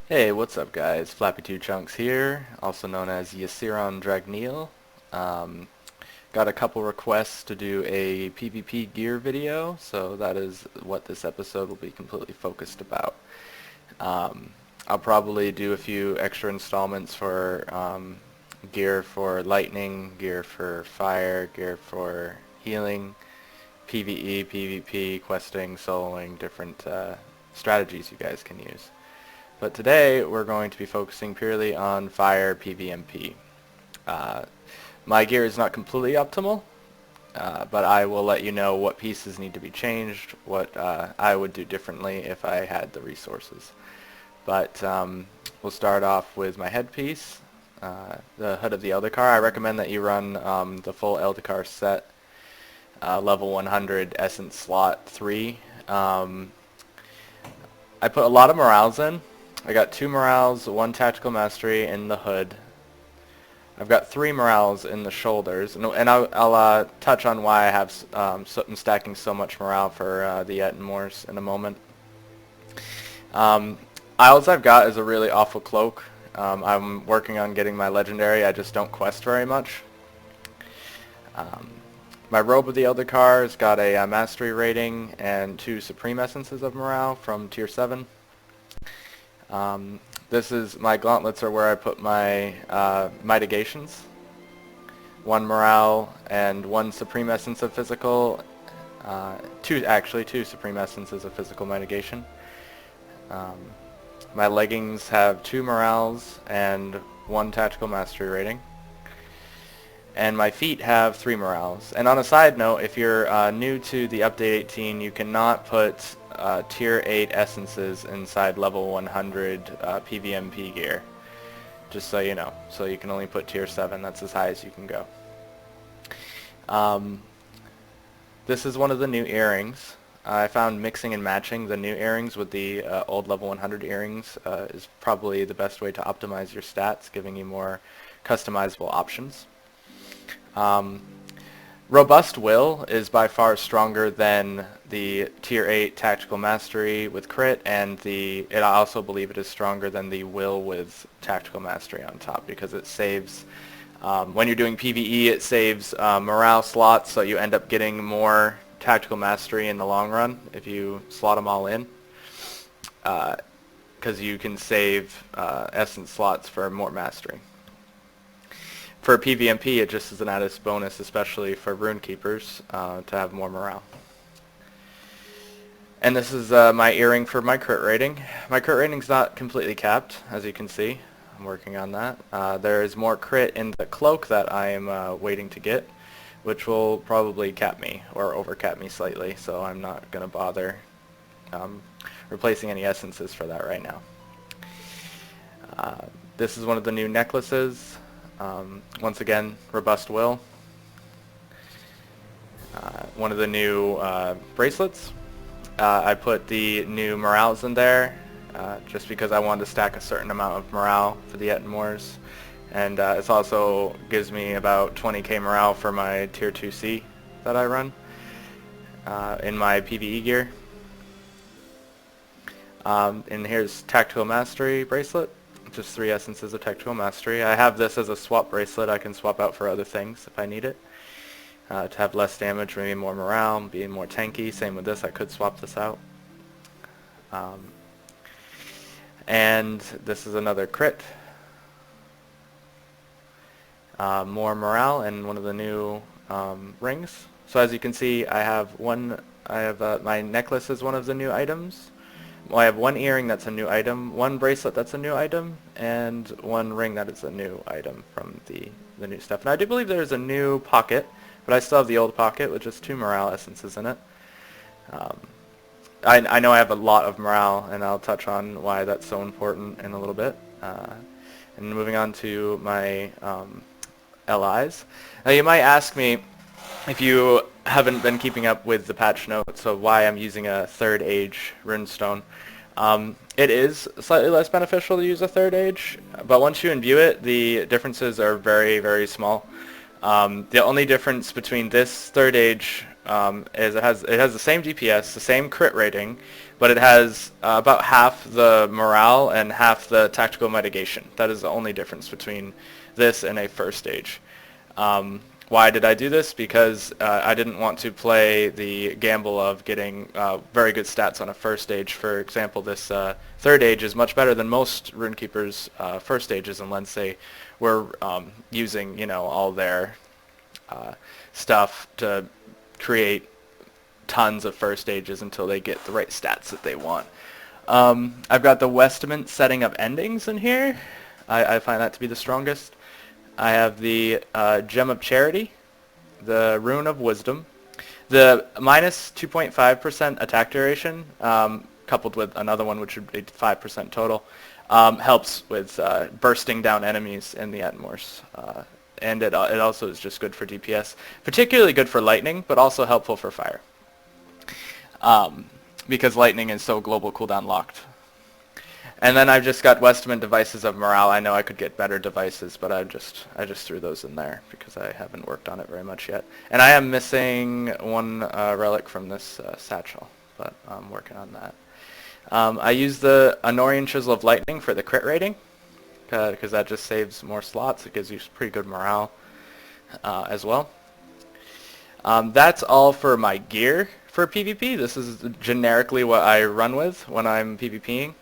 Hey, what's up guys? Flappy2Chunks here, also known as Yasiron Dragneel. Um, got a couple requests to do a PvP gear video, so that is what this episode will be completely focused about. Um, I'll probably do a few extra installments for gear for lightning, gear for fire, gear for healing, PvE, PvP, questing, soloing, different strategies you guys can use. But today we're going to be focusing purely on Fire PvMP. Uh, my gear is not completely optimal, but I will let you know what pieces need to be changed, what I would do differently if I had the resources. But we'll start off with my headpiece, the hood of the Eldercar. I recommend that you run the full Eldercar set, level 100 Essence slot 3. I put a lot of morales in. I got 2 morales, 1 tactical mastery in the hood. I've got 3 morales in the shoulders, and I'll touch on why I have I'm stacking so much morale for the Ettenmoors in a moment. All I've got is a really awful cloak. I'm working on getting my legendary. I just don't quest very much. My robe of the Eldercar has got a mastery rating and 2 supreme essences of morale from tier 7. This is my gauntlets are where I put my mitigations. 1 morale and 1 supreme essence of physical. 2 supreme essences of physical mitigation. My leggings have 2 morales and 1 tactical mastery rating. And my feet have 3 morales. And on a side note, if you're new to the update 18, you cannot put tier 8 essences inside level 100 PvMP gear. Just so you know. So you can only put tier 7. That's as high as you can go. This is one of the new earrings. I found mixing and matching the new earrings with the old level 100 earrings is probably the best way to optimize your stats, giving you more customizable options. Robust Will is by far stronger than the tier 8 tactical mastery with crit, and I also believe it is stronger than the will with tactical mastery on top, because it saves when you're doing PvE, it saves morale slots, so you end up getting more tactical mastery in the long run if you slot them all in, because you can save essence slots for more mastery. For PvMP, it just is an added bonus, especially for Runekeepers, to have more morale. And this is my earring for my crit rating. My crit rating's not completely capped, as you can see. I'm working on that. There is more crit in the cloak that I am waiting to get, which will probably cap me, or overcap me slightly, so I'm not going to bother replacing any essences for that right now. This is one of the new necklaces. Once again, Robust Will. One of the new bracelets. I put the new morales in there just because I wanted to stack a certain amount of morale for the Ettenmoors. And it also gives me about 20k morale for my tier 2C that I run in my PvE gear. And here's Tactical Mastery Bracelet. Just 3 essences of tactical mastery. I have this as a swap bracelet. I can swap out for other things if I need it. To have less damage, maybe more morale, being more tanky. Same with this, I could swap this out. And this is another crit. More morale and one of the new rings. So as you can see, I have my necklace is one of the new items. Well, I have 1 earring that's a new item, 1 bracelet that's a new item, and 1 ring that is a new item from the new stuff. And I do believe there's a new pocket, but I still have the old pocket with just 2 morale essences in it. I know I have a lot of morale, and I'll touch on why that's so important in a little bit. And moving on to my LIs. Now you might ask me, if you haven't been keeping up with the patch notes of why I'm using a 3rd age runestone, it is slightly less beneficial to use a 3rd age, but once you imbue it, the differences are very, very small. The only difference between this 3rd age is it has the same DPS, the same crit rating, but it has about half the morale and half the tactical mitigation. That is the only difference between this and a first stage. Why did I do this? Because I didn't want to play the gamble of getting very good stats on a first stage. For example, this third age is much better than most Runekeepers' first stages, unless they were using, you know, all their stuff to create tons of first stages until they get the right stats that they want. I've got the Westment setting of endings in here. I find that to be the strongest. I have the Gem of Charity, the Rune of Wisdom, the minus 2.5% attack duration, coupled with another one which would be 5% total, helps with bursting down enemies in the Atmors. And it also is just good for DPS, particularly good for lightning, but also helpful for fire, because lightning is so global cooldown locked. And then I've just got Westman Devices of Morale. I know I could get better devices, but I just threw those in there because I haven't worked on it very much yet. And I am missing one relic from this satchel, but I'm working on that. I use the Anorian Chisel of Lightning for the crit rating, because that just saves more slots. It gives you pretty good morale as well. That's all for my gear for PvP. This is generically what I run with when I'm PvPing.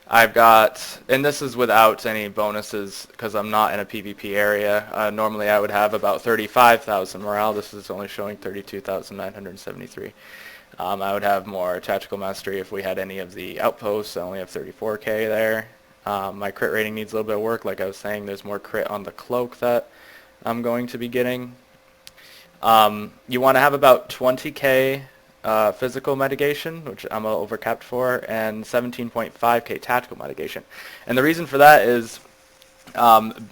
I've got, and this is without any bonuses because I'm not in a PvP area. Normally I would have about 35,000 morale. This is only showing 32,973. I would have more tactical mastery if we had any of the outposts. I only have 34k there. My crit rating needs a little bit of work. Like I was saying, there's more crit on the cloak that I'm going to be getting. You want to have about 20k physical mitigation, which I'm overcapped for, and 17.5k tactical mitigation. And the reason for that is,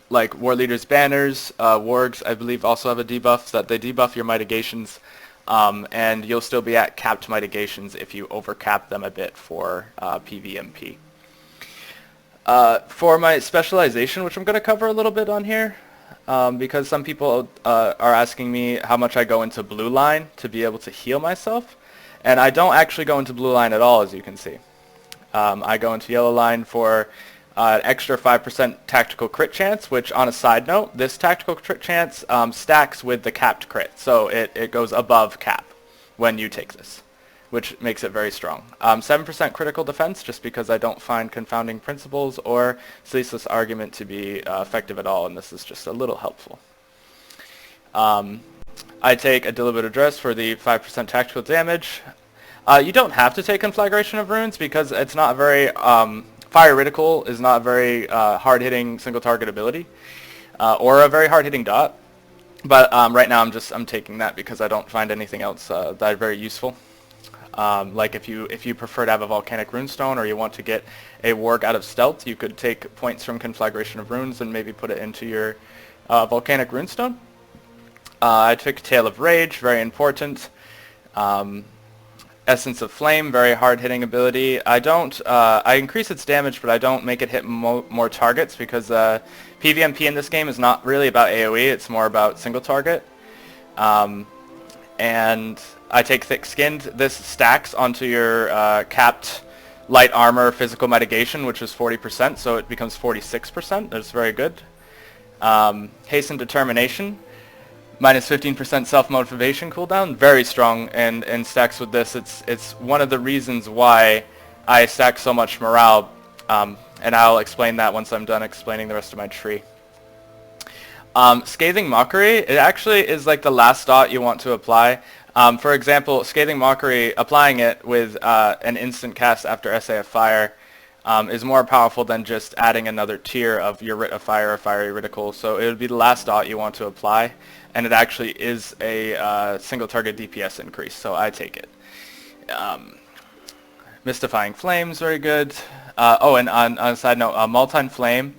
like War Leader's banners, wargs, I believe, also have a debuff that they debuff your mitigations, and you'll still be at capped mitigations if you overcap them a bit for PvMP. For my specialization, which I'm going to cover a little bit on here, because some people are asking me how much I go into blue line to be able to heal myself, and I don't actually go into blue line at all, as you can see. I go into yellow line for an extra 5% tactical crit chance, which, on a side note, this tactical crit chance stacks with the capped crit, so it goes above cap when you take this, which makes it very strong. 7% critical defense, just because I don't find confounding principles or ceaseless argument to be effective at all, and this is just a little helpful. I take a Deliberate Address for the 5% tactical damage. You don't have to take Conflagration of Runes because it's not very... Fire Ridicule is not a very hard-hitting single target ability, or a very hard-hitting dot. But right now I'm taking that because I don't find anything else that are very useful. Like if you prefer to have a Volcanic Runestone, or you want to get a warg out of stealth, you could take points from Conflagration of Runes and maybe put it into your Volcanic Runestone. I took Tail of Rage, very important. Essence of Flame, very hard-hitting ability. I increase its damage, but I don't make it hit more targets because PvMP in this game is not really about AoE, it's more about single target. And I take Thick Skinned. This stacks onto your capped light armor physical mitigation, which is 40%, so it becomes 46%. That's very good. Hasten Determination, minus 15% self-motivation cooldown, very strong, and stacks with this. It's one of the reasons why I stack so much morale, and I'll explain that once I'm done explaining the rest of my tree. Scathing Mockery, it actually is like the last dot you want to apply. For example, Scathing Mockery, applying it with an instant cast after Essay of Fire is more powerful than just adding another tier of your Writ of Fire or Fiery Ridicule. So it would be the last dot you want to apply, and it actually is a single target DPS increase, so I take it. Mystifying Flames, very good. Oh, and on a side note, Multine Flame,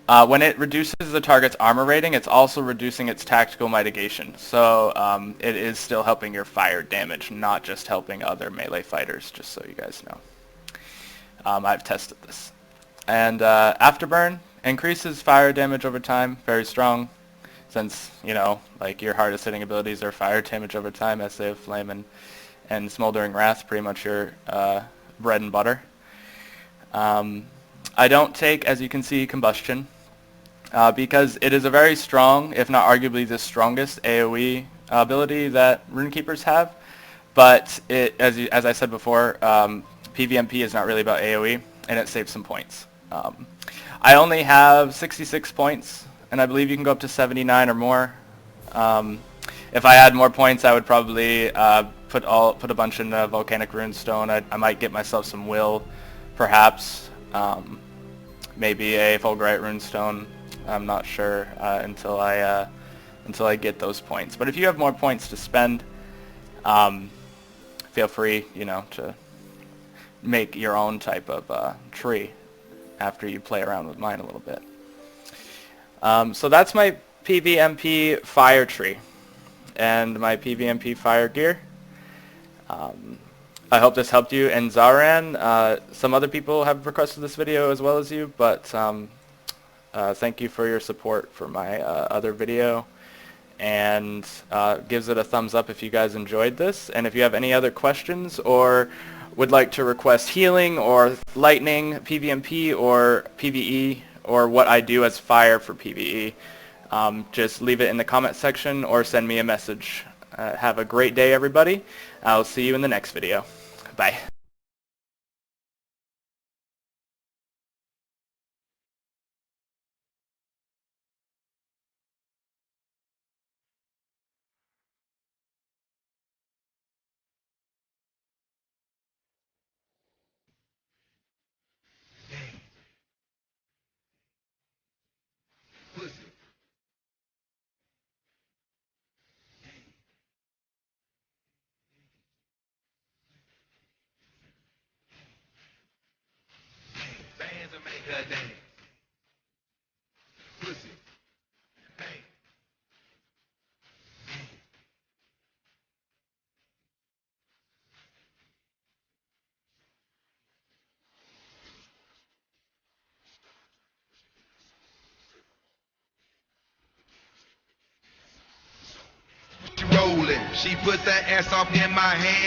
when it reduces the target's armor rating, it's also reducing its tactical mitigation. So it is still helping your fire damage, not just helping other melee fighters, just so you guys know. I've tested this. And Afterburn increases fire damage over time, very strong. since, you know, like your hardest hitting abilities are fire damage over time, Essay of Flame and Smoldering Wrath, pretty much your bread and butter. I don't take, as you can see, Combustion, because it is a very strong, if not arguably the strongest AoE ability that Runekeepers have. But it, as I said before, PvMP is not really about AoE, and it saves some points. I only have 66 points, and I believe you can go up to 79 or more. If I had more points, I would probably put a bunch in the Volcanic Runestone. I might get myself some Will, perhaps. Maybe a Fulgurite Runestone. I'm not sure until I get those points. But if you have more points to spend, feel free, you know, to make your own type of tree after you play around with mine a little bit. So that's my PvMP fire tree and my PvMP fire gear. I hope this helped you. And Zaran, some other people have requested this video as well as you, but thank you for your support for my other video, and gives it a thumbs up if you guys enjoyed this. And if you have any other questions or would like to request healing or lightning PvMP or PvE or what I do as fire for PvE, just leave it in the comment section or send me a message. Have a great day, everybody. I'll see you in the next video. Bye. Bands will make her dance. Pussy. Hey. She rolling. She put that ass off in my hand.